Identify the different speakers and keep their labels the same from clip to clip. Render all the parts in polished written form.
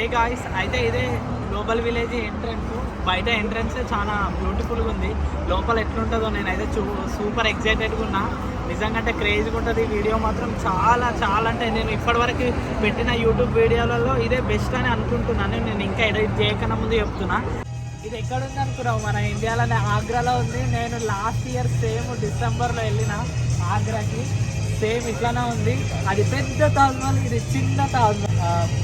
Speaker 1: Hey guys, అయితే ఇదే global village entrance. బయట ఎంట్రన్స్ చాలా బ్యూటిఫుల్గా ఉంది. లోపల ఎట్లుంటుందో నేనైతే సూపర్ ఎక్సైటెడ్గా ఉన్నా. నిజంగా అంటే క్రేజ్గా ఉంటుంది. వీడియో మాత్రం చాలా చాలా అంటే నేను ఇప్పటివరకు పెట్టిన యూట్యూబ్ వీడియోలలో ఇదే బెస్ట్ అని అనుకుంటున్నాను. నేను ఇంకా ఎడిట్ చేయకన్నా ముందు చెప్తున్నా. ఇది ఎక్కడ ఉంది అనుకున్నావు? మన ఇండియాలోనే ఆగ్రాలో ఉంది. నేను లాస్ట్ ఇయర్ సేమ్ డిసెంబర్లో వెళ్ళిన ఆగ్రాకి. సేమ్ ఇట్లానే ఉంది. అది పెద్ద తాజ్మహల్, ఇది చిన్న తాజ్మహల్.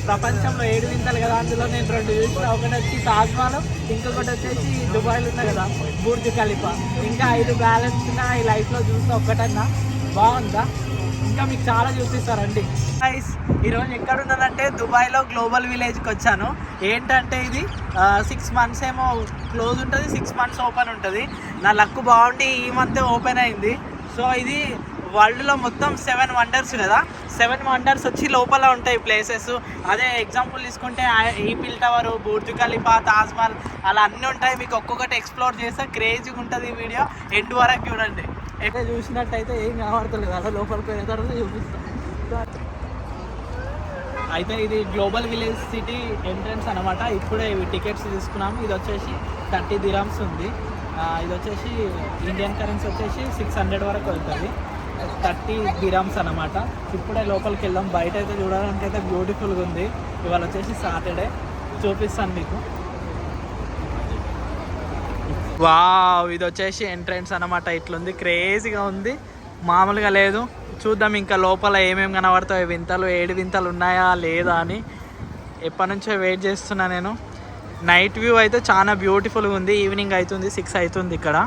Speaker 1: ప్రపంచంలో 7 వింతలు కదా, అందులో నేను 2 చూసిన. ఒకటి వచ్చి తాజ్మహల్, ఇంకొకటి వచ్చేసి దుబాయ్లో ఉన్నాయి కదా బుర్జ్ ఖలీఫా. ఇంకా 5 బ్యాలెన్స్ ఉన్నాయి. ఈ లైఫ్లో చూస్తే ఒక్కటన్నా బాగుందా? ఇంకా మీకు చాలా చూపిస్తారండి. ఈరోజు ఎక్కడ ఉన్నానంటే దుబాయ్లో గ్లోబల్ విలేజ్కి వచ్చాను. ఏంటంటే ఇది 6 months ఏమో క్లోజ్ ఉంటుంది, 6 months ఓపెన్ ఉంటుంది. నా లక్ బాగుండి ఈ మంత్ ఓపెన్ అయింది. సో ఇది వరల్డ్లో మొత్తం 7 wonders కదా. 7 wonders వచ్చి లోపల ఉంటాయి ప్లేసెస్. అదే ఎగ్జాంపుల్ తీసుకుంటే Eiffel tower, Burj Khalifa, Taj Mahal అలా అన్నీ ఉంటాయి. మీకు ఒక్కొక్కటి ఎక్స్ప్లోర్ చేస్తే క్రేజీగా ఉంటుంది. ఈ వీడియో ఎండ్ వరకు చూడండి. ఎక్కడ చూసినట్టయితే ఏం కనబడతలేదు కదా, లోపలికి పోయిన తర్వాత చూపిస్తాను. అయితే ఇది గ్లోబల్ విలేజ్ సిటీ ఎంట్రన్స్ అనమాట. ఇప్పుడే టికెట్స్ తీసుకున్నాము. ఇది వచ్చేసి 30 dirhams ఉంది. ఇది వచ్చేసి ఇండియన్ కరెన్సీ వచ్చేసి 600 వరకు అవుతుంది. 30 dirhams అనమాట. ఇప్పుడే లోపలికి వెళ్దాం. బయట అయితే చూడడానికి అయితే బ్యూటిఫుల్గా ఉంది. ఇవాళ వచ్చేసి సాటర్డే, చూపిస్తాను మీకు. వావ్, ఇది వచ్చేసి ఎంట్రన్స్ అనమాట. ఇట్లుంది, క్రేజీగా ఉంది, మామూలుగా లేదు. చూద్దాం ఇంకా లోపల ఏమేమి కనబడతాయి. వింతలు 7 వింతలు ఉన్నాయా లేదా అని ఎప్పటి నుంచో వెయిట్ చేస్తున్నా నేను. నైట్ వ్యూ అయితే చాలా బ్యూటిఫుల్గా ఉంది. ఈవినింగ్ అవుతుంది, 6 అవుతుంది ఇక్కడ.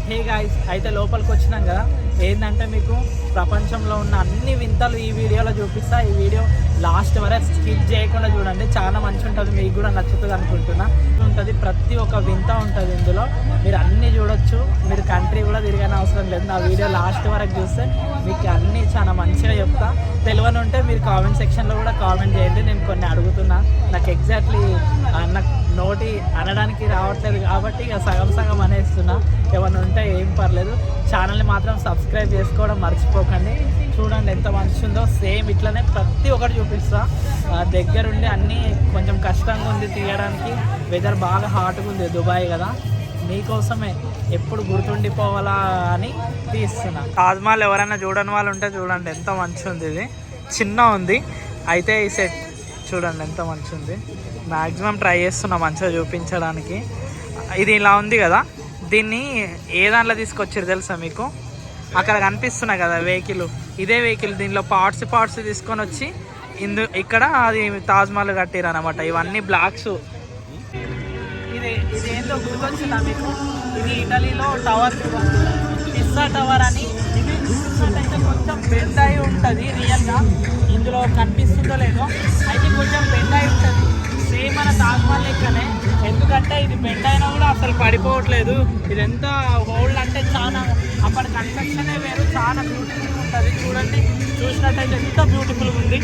Speaker 1: హే గాయ్స్, అయితే లోపలికి వచ్చినాం కదా. ఏంటంటే మీకు ప్రపంచంలో ఉన్న అన్ని వింతలు ఈ వీడియోలో చూపిస్తా. ఈ వీడియో లాస్ట్ వరకు స్కిప్ చేయకుండా చూడండి. చాలా మంచి ఉంటుంది, మీకు కూడా నచ్చుతుంది అనుకుంటున్నా. ఉంటుంది, ప్రతి ఒక్క వింత ఉంటుంది ఇందులో. మీరు అన్నీ చూడొచ్చు. మీరు కంట్రీ కూడా తిరగని అవసరం లేదు. నా వీడియో లాస్ట్ వరకు చూస్తే మీకు అన్నీ చాలా మంచిగా చెప్తా. తెలియని ఉంటే మీరు కామెంట్ సెక్షన్లో కూడా కామెంట్ చేయండి. నేను కొన్ని అడుగుతున్నా, నాకు ఎగ్జాక్ట్లీ నాకు నోటి అనడానికి రావట్లేదు కాబట్టి ఇక సగం సగం అనేస్తున్నా. ఏమన్నా ఉంటే ఏం పర్లేదు. ఛానల్ని మాత్రం సబ్స్క్రైబ్ చేసుకోవడం మర్చిపోకండి. చూడండి ఎంత మంచిగా ఉందో. సేమ్ ఇట్లనే ప్రతి ఒక్కటి చూపిస్తా. దగ్గరుండి అన్నీ కొంచెం కష్టంగా ఉంది తీయడానికి. వెదర్ బాగా హాట్గా ఉంది, దుబాయ్ కదా. మీకోసమే ఎప్పుడు గుర్తుండిపోవాలా అని తీస్తున్నా. తాజ్మహల్ ఎవరైనా చూడని వాళ్ళు ఉంటే చూడండి ఎంత మంచిగా ఉంది. ఇది చిన్న ఉంది. అయితే ఈ సెట్ చూడండి ఎంత మంచిగా ఉంది. మ్యాక్సిమం ట్రై చేస్తున్నా మంచిగా చూపించడానికి. ఇది ఇలా ఉంది కదా, దీన్ని ఏ దాంట్లో తీసుకొచ్చారు తెలుసా మీకు? అక్కడ కనిపిస్తున్నాయి కదా వెహికల్, ఇదే వెహికల్. దీనిలో పార్ట్స్ తీసుకొని వచ్చి ఇక్కడ అది తాజ్మహల్ కట్టారు అనమాట. ఇవన్నీ బ్లాక్స్. ఇది ఏందో గుర్తొచ్చిందా మీకు? ఇది ఇటలీలో టవర్, పిస్సా టవర్ అని. ఇది చూసినట్టయితే కొంచెం బెండ్ అయి ఉంటుంది రియల్గా. ఇందులో కనిపిస్తుందో లేదో, అయితే కొంచెం బెండ్ అయి ఉంటుంది. సేమ్ మన తాజ్మహల్ లెక్కనే. ఎందుకంటే ఇది బెండ్ అయినా కూడా అసలు పడిపోవట్లేదు. ఇది ఎంత ఓల్డ్ అంటే చాలా, అప్పటి కన్స్ట్రక్షనే వేరు. చాలా బ్యూటిఫుల్గా ఉంటుంది. చూడండి, చూసినట్టయితే ఎంత బ్యూటిఫుల్గా ఉంది.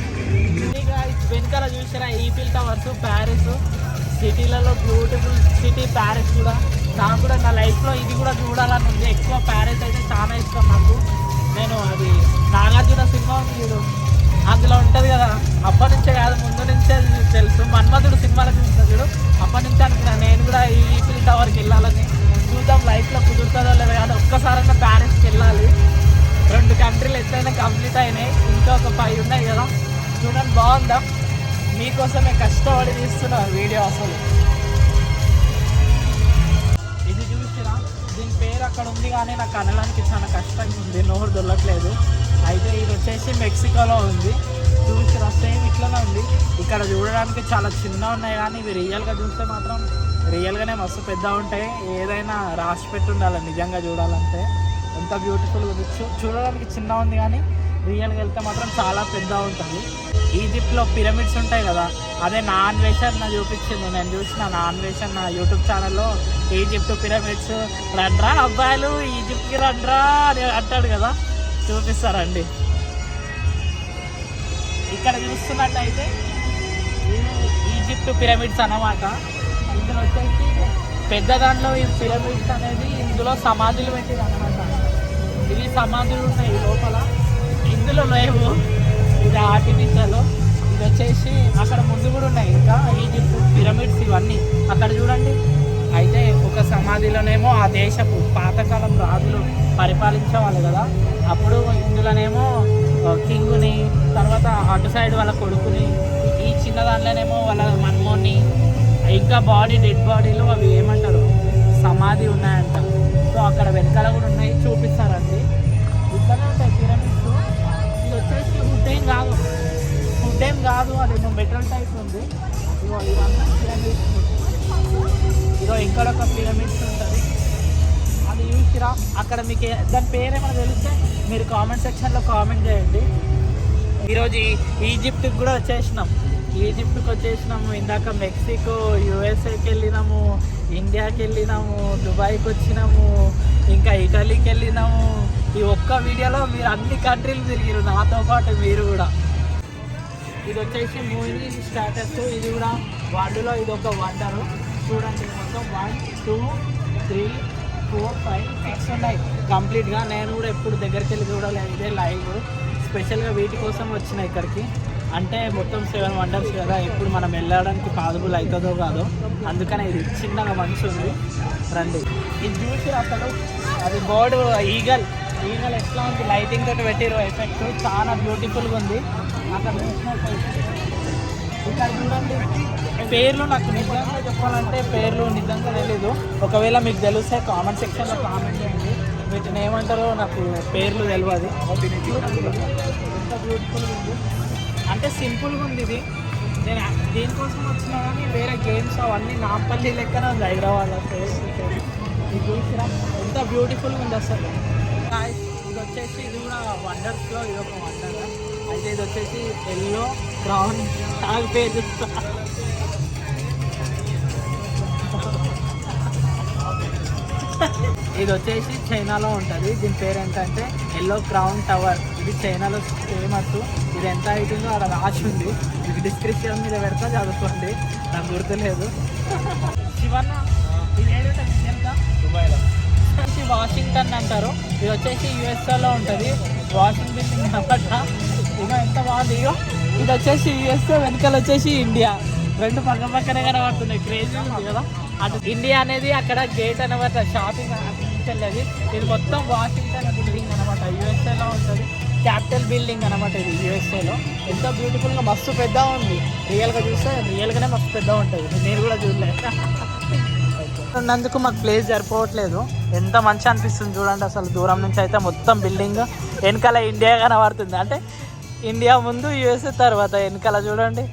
Speaker 1: వెనకాల చూసిన ఈఫిల్ టవర్స్, ప్యారిస్ సిటీలలో బ్యూటిఫుల్ సిటీ ప్యారిస్ కూడా. నాకు కూడా నా లైఫ్లో ఇది కూడా చూడాలని ఉంది. ఎక్కువ ప్యారిస్ అయితే చాలా ఇష్టం నాకు. నేను అది నాగార్జున సినిమా ఉంది, అందులో ఉంటుంది కదా, అప్పటి నుంచే కాదు ముందు నుంచే తెలుసు. మన్మధుడు సినిమాలో చూసిన చూడు, అప్పటి నుంచి అనుకున్నా నేను కూడా ఈ ఈఫిల్ టవర్కి వెళ్ళాలని. చూద్దాం లైఫ్లో కుదురుతుందో లేదో, కానీ ఒక్కసారైనా ప్యారిస్కి వెళ్ళాలి. 2 కంట్రీలు ఎట్లయినా కంప్లీట్ అయినాయి, ఇంకా ఒక 5 ఉన్నాయి కదా. చూడండి బాగుందా? మీకోసమే కష్టపడి తీస్తున్నా వీడియో. అసలు ఇది చూసినా, దీని పేరు అక్కడ ఉంది కానీ నాకు అనడానికి చాలా కష్టంగా ఉంది, నోరు దొరకట్లేదు. అయితే ఇది వచ్చేసి మెక్సికోలో ఉంది. చూసినా సేమ్ ఇట్లనే ఉంది. ఇక్కడ చూడడానికి చాలా చిన్న ఉన్నాయి కానీ ఇవి రియల్గా చూస్తే మాత్రం రియల్గానే మస్తు పెద్ద ఉంటాయి. ఏదైనా రాసి పెట్టి ఉండాలి నిజంగా చూడాలంటే. ఎంత బ్యూటిఫుల్గా చూడడానికి చిన్న ఉంది కానీ రియల్గా వెళ్తే మాత్రం చాలా పెద్ద ఉంటుంది. ఈజిప్ట్లో పిరమిడ్స్ ఉంటాయి కదా, అదే నా అన్వేషణ చూపించింది. నేను చూసిన నా అన్వేషణ నా యూట్యూబ్ ఛానల్లో. ఈజిప్ట్ పిరమిడ్స్, రండ్రా అబ్బాయిలు ఈజిప్ట్కి రండ్రా అని అంటాడు కదా, చూపిస్తారండి. ఇక్కడ చూస్తున్నట్టయితే ఈజిప్ట్ పిరమిడ్స్ అన్నమాట. ఇందులో వచ్చేసి పెద్ద దాంట్లో ఈ పిరమిడ్స్ అనేది ఇందులో సమాధులు పెట్టింది అన్నమాట. ఇవి సమాధులు ఉన్నాయి లోపల, ఇందులో లేవు. ఇది ఆర్టిఫిషియల్. ఇది వచ్చేసి అక్కడ ముందు కూడా ఉన్నాయి ఇంకా ఈజిప్ట్ పిరమిడ్స్ ఇవన్నీ అక్కడ చూడండి. అయితే ఒక సమాధిలోనేమో ఆ దేశపు పాతకాలం రాజులు పరిపాలించేవాళ్ళు కదా, అప్పుడు ఇందులోనేమో కింగుని, తర్వాత అటు సైడ్ వాళ్ళ కొడుకుని, ఈ చిన్న దాంట్లోనేమో వాళ్ళ మన్మోని, ఇంకా డెడ్ బాడీలు అవి ఏమంటారు సమాధి ఉన్నాయంట. సో అక్కడ వెనకాల కూడా ఉన్నాయి, చూపిస్తారండి. ఇక్కడనే ఉంటాయి పిరమిడ్స్. ఇది వచ్చేసి ఫుడ్ ఏం కాదు అదేమో మెటల్ టైప్ ఉంది. ఇగో ఇవన్నీ పిరమిడ్స్. ఇదో ఇక్కడ ఒక పిరమిడ్స్ ఉంటుంది, అది చూసిరా. అక్కడ మీకు దాని పేరేమైనా తెలిస్తే మీరు కామెంట్ సెక్షన్లో కామెంట్ చేయండి. ఈరోజు ఈజిప్ట్కి కూడా ఈజిప్ట్కి వచ్చేసినాము. ఇందాక మెక్సికో, యూఎస్ఏకి వెళ్ళినాము, ఇండియాకి వెళ్ళినాము, దుబాయ్కి వచ్చినాము, ఇంకా ఇటలీకి వెళ్ళినాము. ఈ ఒక్క వీడియోలో మీరు అన్ని కంట్రీలు తిరిగిరు నాతో పాటు మీరు కూడా. ఇది వచ్చేసి మూవీ స్టాటస్. ఇది కూడా వరల్డ్లో ఇది ఒక వండరు. చూడండి మొత్తం 1 2 3 4 5 6 ఉన్నాయి కంప్లీట్గా. నేను కూడా ఎప్పుడు దగ్గరికి వెళ్ళి చూడలేదు, ఇదే లైవ్. స్పెషల్గా వీటి కోసం వచ్చిన ఇక్కడికి. అంటే మొత్తం 7 వండర్స్ కదా, ఎప్పుడు మనం వెళ్ళడానికి పాసిబుల్ అవుతుందో కాదో, అందుకనే ఇది చిన్నగా మంచి ఉంది. రండి ఇది చూసి అసలు అది బోర్డు ఈగల్ ఎట్లా ఉంది, లైటింగ్ తోటి పెట్టిరు ఎఫెక్ట్, చాలా బ్యూటిఫుల్గా ఉంది. అక్కడ ఇక్కడ చూడండి పేర్లు నాకు నిజంగా చెప్పాలంటే పేర్లు నిజంగా తెలీదు. ఒకవేళ మీకు తెలిస్తే కామెంట్ సెక్షన్లో కామెంట్ చేయండి, వీటిని ఏమంటారో నాకు పేర్లు తెలియదు. ఎంత బ్యూటిఫుల్గా ఉంది అంటే సింపుల్గా ఉంది ఇది. నేను దీనికోసం వచ్చినా కానీ వేరే గేమ్స్ అవన్నీ నాంపల్లి లెక్కనే ఉంది హైదరాబాద్లో. ఇది చూసినా ఎంత బ్యూటిఫుల్గా ఉంది అసలు. ఇది వచ్చేసి ఇది కూడా వండర్స్లో ఇది ఒక వండర్. అయితే ఇది వచ్చేసి ఎల్లో క్రౌన్ టాగ్ పేజ్. ఇది వచ్చేసి చైనాలో ఉంటుంది. దీని పేరు ఏంటంటే ఎల్లో క్రౌన్ టవర్. ఇది చైనాలో ఫేమస్. ఇది ఎంత హైట్ ఉందో అక్కడ రాసి ఉంది, ఇది డిస్క్రిప్షన్ మీద పెడతా చదువుకోండి, నాకు గుర్తులేదు. శివన్న ఇది ఏడుంటుంది ఎంత? దుబాయ్లో వాషింగ్టన్ అంటారు. ఇది వచ్చేసి యూఎస్ఏలో ఉంటుంది, వాషింగ్ బిల్డింగ్ అనమాట. ఇక ఎంత బాగుంది. ఇగో ఇది వచ్చేసి యూఎస్ఏ, వెనకాల వచ్చేసి ఇండియా, రెండు పక్కనే కనబడుతున్నాయి. క్రేజీ ఉంది కదా. అటు ఇండియా అనేది అక్కడ గేట్ అనమాట, షాపింగ్ వెళ్ళేది. ఇది మొత్తం వాషింగ్టన్ బిల్డింగ్ అనమాట, యూఎస్ఏలో ఉంటుంది. క్యాపిటల్ బిల్డింగ్ అనమాట ఇది యూఎస్ఏలో. ఎంత బ్యూటిఫుల్గా మస్తు పెద్ద ఉంది. రియల్గా చూస్తే రియల్గానే మస్తు పెద్ద ఉంటుంది. నేను కూడా చూడలేదు, అందుకు మాకు ప్లేస్ సరిపోవట్లేదు. ఎంత మంచి అనిపిస్తుంది చూడండి అసలు. దూరం నుంచి అయితే మొత్తం బిల్డింగ్, వెనకాల ఇండియా కనబడుతుంది. అంటే ఇండియా ముందు యూఎస్ఏ తర్వాత వెనకాల చూడండి.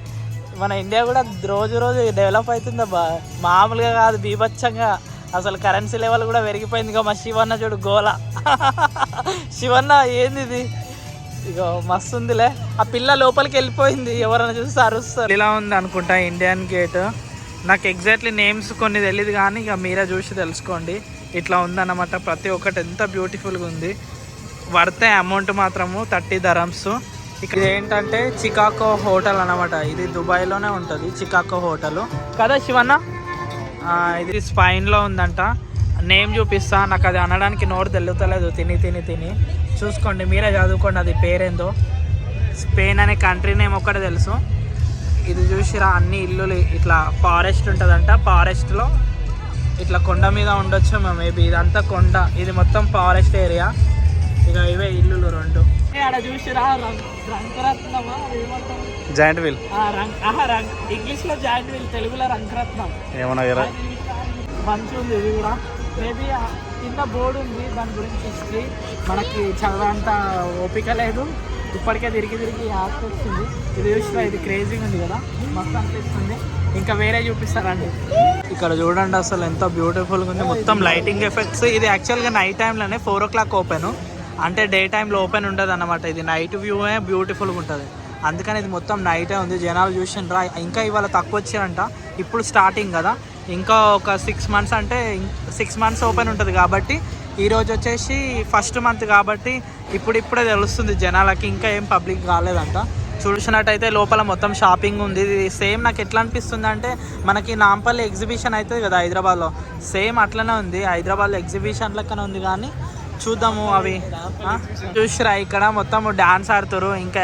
Speaker 1: మన ఇండియా కూడా రోజు డెవలప్ అవుతుందబ్బా, మామూలుగా కాదు, బీభత్సంగా. అసలు కరెన్సీ లెవెల్ కూడా పెరిగిపోయింది. ఇక మా శివన్న చూడు గోల. శివన్న ఏంది ఇది, ఇక మస్తు ఉందిలే. ఆ పిల్ల లోపలికి వెళ్ళిపోయింది, ఎవరైనా చూస్తే అరుస్తారు. ఇలా ఉంది అనుకుంటా ఇండియన్ గేట్. నాకు ఎగ్జాక్ట్లీ నేమ్స్ కొన్ని తెలియదు కానీ ఇక మీరే చూసి తెలుసుకోండి. ఇట్లా ఉందన్నమాట ప్రతి ఒక్కటి, ఎంత బ్యూటిఫుల్గా ఉంది. పడితే అమౌంట్ మాత్రము 30 dirhams. ఇక్కడ ఏంటంటే చికాగో హోటల్ అనమాట. ఇది దుబాయ్లోనే ఉంటుంది చికాగో హోటల్ కదా శివన్న. ఇది స్పైన్లో ఉందంట. నేమ్ చూపిస్తా, నాకు అది అనడానికి నోరు తెలుగుతలేదు. తిని చూసుకోండి, మీరే చదువుకోండి అది పేరేందో. స్పెయిన్ అనే కంట్రీ నేమ్ ఒక్కటే తెలుసు. ఇది చూసిరా అన్ని ఇల్లులు ఇట్లా ఫారెస్ట్ ఉంటుందంట. ఫారెస్ట్లో ఇట్లా కొండ మీద ఉండొచ్చు మేబీ. ఇదంతా కొండ, ఇది మొత్తం ఫారెస్ట్ ఏరియా. ఇక ఇవే ఇల్లులు రెండు. అక్కడ చూసిరా రంగరత్నమా, జాయింట్ వీల్. ఇంగ్లీష్లో జాయింట్ వీల్, తెలుగులో రంగరత్నం. మంచిగా ఉంది ఇది కూడా. మేబీ కింద బోర్డు ఉంది దాని గురించి హిస్టరీ, మనకి చదవంత ఓపిక లేదు. ఇప్పటికే తిరిగి ఆర్ట్ వచ్చింది. ఇది చూసినా ఇది క్రేజీగా ఉంది కదా, మస్తు అనిపిస్తుంది. ఇంకా వేరే చూపిస్తారండి. ఇక్కడ చూడండి అసలు ఎంత బ్యూటిఫుల్గా ఉంది. మొత్తం లైటింగ్ ఎఫెక్ట్స్. ఇది యాక్చువల్గా నైట్ టైంలోనే 4 o'clock ఓపెన్, అంటే డే టైంలో ఓపెన్ ఉండదు అన్నమాట. ఇది నైట్ వ్యూనే బ్యూటిఫుల్గా ఉంటుంది, అందుకని ఇది మొత్తం నైటే ఉంది. జనాలు చూసిండ్రా. ఇంకా ఇవాళ తక్కువ వచ్చారంట, ఇప్పుడు స్టార్టింగ్ కదా. ఇంకా ఒక 6 months అంటే 6 months ఓపెన్ ఉంటుంది కాబట్టి. ఈరోజు వచ్చేసి 1st month కాబట్టి ఇప్పుడే తెలుస్తుంది జనాలకి, ఇంకా ఏం పబ్లిక్ కాలేదంట. చూసినట్టయితే లోపల మొత్తం షాపింగ్ ఉంది. ఇది సేమ్ నాకు ఎట్లా అనిపిస్తుంది అంటే మనకి నాంపల్లి ఎగ్జిబిషన్ అవుతుంది కదా హైదరాబాద్లో, సేమ్ అట్లనే ఉంది. హైదరాబాద్లో ఎగ్జిబిషన్ లెక్కనే ఉంది. కానీ చూద్దాము అవి చూసిరా. ఇక్కడ మొత్తం డ్యాన్స్ ఆడుతారు. ఇంకా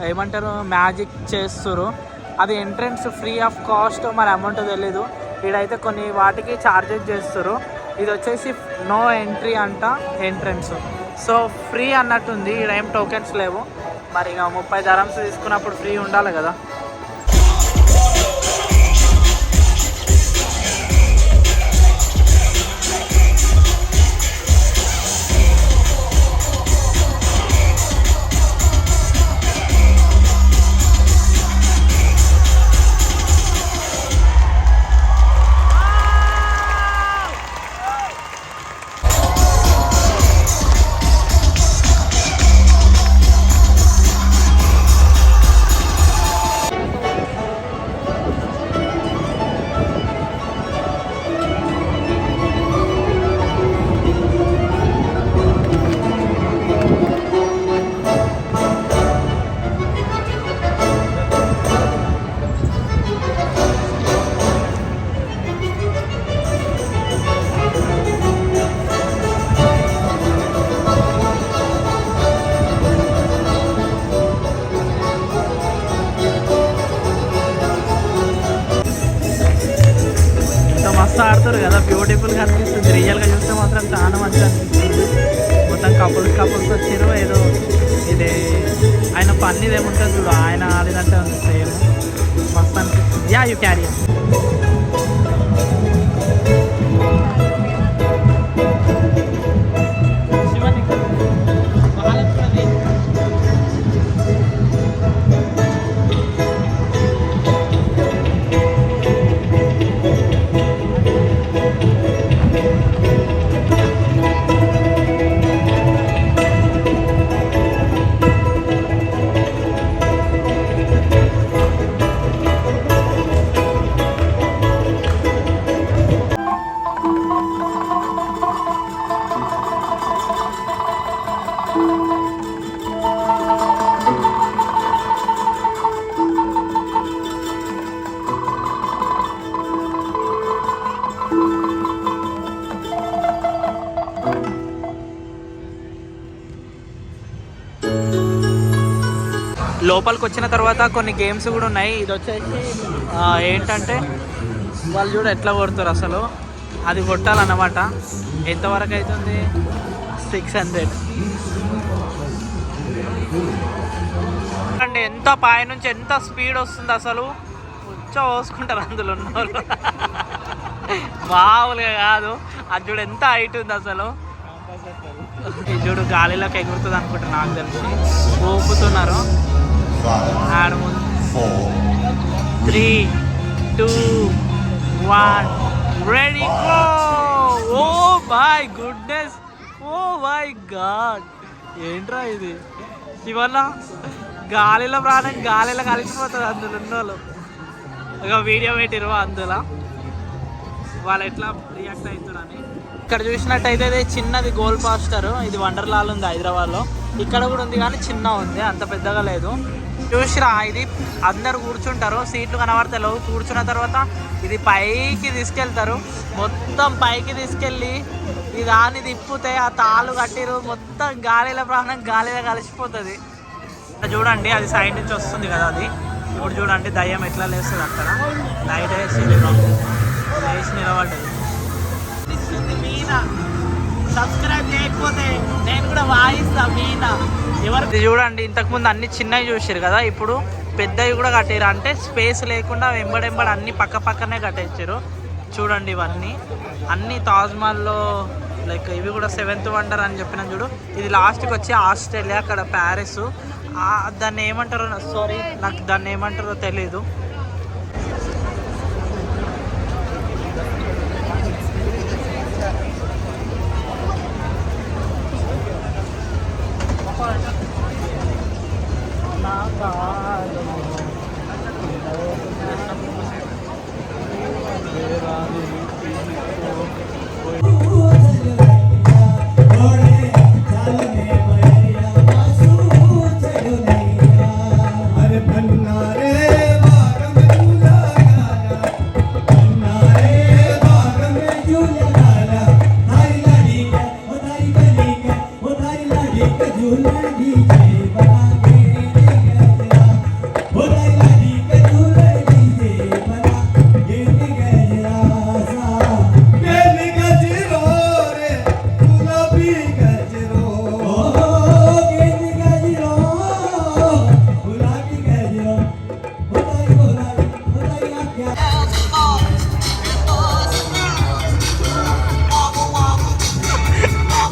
Speaker 1: ఏమంటారు మ్యాజిక్ చేస్తారు. అది ఎంట్రన్స్ ఫ్రీ ఆఫ్ కాస్ట్, మరి అమౌంట్ తెలీదు. ఈడైతే కొన్ని వాటికి ఛార్జెస్ చేస్తారు. ఇది వచ్చేసి నో ఎంట్రీ అంట ఎంట్రన్స్, సో ఫ్రీ అన్నట్టుంది. ఈడ ఏం టోకెన్స్ లేవు. మరి ఇక 30 dirhams తీసుకున్నప్పుడు ఫ్రీ ఉండాలి కదా. మస్తు ఆడుతారు కదా, బ్యూటిఫుల్గా అనిపిస్తుంది. రియల్గా చూస్తే మాత్రం చాలా మంచిగా అనిపిస్తుంది. మొత్తం కపుల్స్ వచ్చారు. ఏదో ఇది ఆయన పన్నీది ఏముంటుంది చూడు, ఆయన ఆడినట్టే ఉంది సేమ్. మస్తు అనిపిస్తుంది. Yeah you carry. లోపలికి వచ్చిన తర్వాత కొన్ని గేమ్స్ కూడా ఉన్నాయి. ఇది వచ్చేసి ఏంటంటే వాళ్ళు చూడ ఎట్లా కొడతారు అసలు, అది కొట్టాలన్నమాట. ఎంతవరకు అవుతుంది? 600 అండి. ఎంత పైనుంచి ఎంత స్పీడ్ వస్తుంది అసలు, పోసుకుంటారు అందులో ఉన్న వాళ్ళు. మామూలుగా కాదు. అది చూడు ఎంత హైట్ ఉంది అసలు. ఇది చూడు గాలిలోకి ఎగురుతుంది అనుకుంటా, నాకు తెలిసి ఊపుతున్నారు. 3, 2, 1 ready go. Oh my goodness, oh my God, ఏంట్రా ఇది. ఇవల్ల గాలిలో ప్రాణం గాలిలో కలిసిపోతుంది అందులో ఉన్న వాళ్ళు. ఒక వీడియో పెట్టిరు అందులో వాళ్ళు ఎట్లా రియాక్ట్ అవుతారని. ఇక్కడ చూసినట్టయితే ఇది చిన్నది గోల్ పాస్టర్. ఇది వండర్లాల్ ఉంది హైదరాబాద్లో. ఇక్కడ కూడా ఉంది కానీ చిన్న ఉంది, అంత పెద్దగా లేదు. చూసిరా, ఇది అందరు కూర్చుంటారు, సీట్లు కనబడతాయి. కూర్చున్న తర్వాత ఇది పైకి తీసుకెళ్తారు. మొత్తం పైకి తీసుకెళ్ళి ఇది దాన్ని తిప్పితే ఆ తాళ్ళు కట్టిరు, మొత్తం గాలిలో ప్రాణం గాలిలో కలిసిపోతుంది. చూడండి అది సైడ్ నుంచి వస్తుంది కదా అది. ఇప్పుడు చూడండి దయ్యం ఎట్లా లేస్తుంది అక్కడ. లైట్ వేసి నిలబడ్డది. మీన సబ్స్క్రైబ్ చేయకపోతే నేను కూడా వాయిస్తా మీన. ఎవరు చూడండి, ఇంతకుముందు అన్ని చిన్నవి చూసారు కదా, ఇప్పుడు పెద్దవి కూడా కట్టారు. అంటే స్పేస్ లేకుండా వెంబడెంబడి అన్ని పక్క పక్కనే కట్టేసారు. చూడండి ఇవన్నీ అన్ని తాజ్మహల్లో లైక్ ఇవి కూడా 7th వండర్ అని చెప్పిన చూడు. ఇది లాస్ట్కి వచ్చి ఆస్ట్రేలియా, అక్కడ ప్యారిస్. దాన్ని ఏమంటారో సారీ నాకు దాన్ని ఏమంటారో తెలీదు.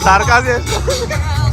Speaker 2: దరఖాస్తు చేసుకో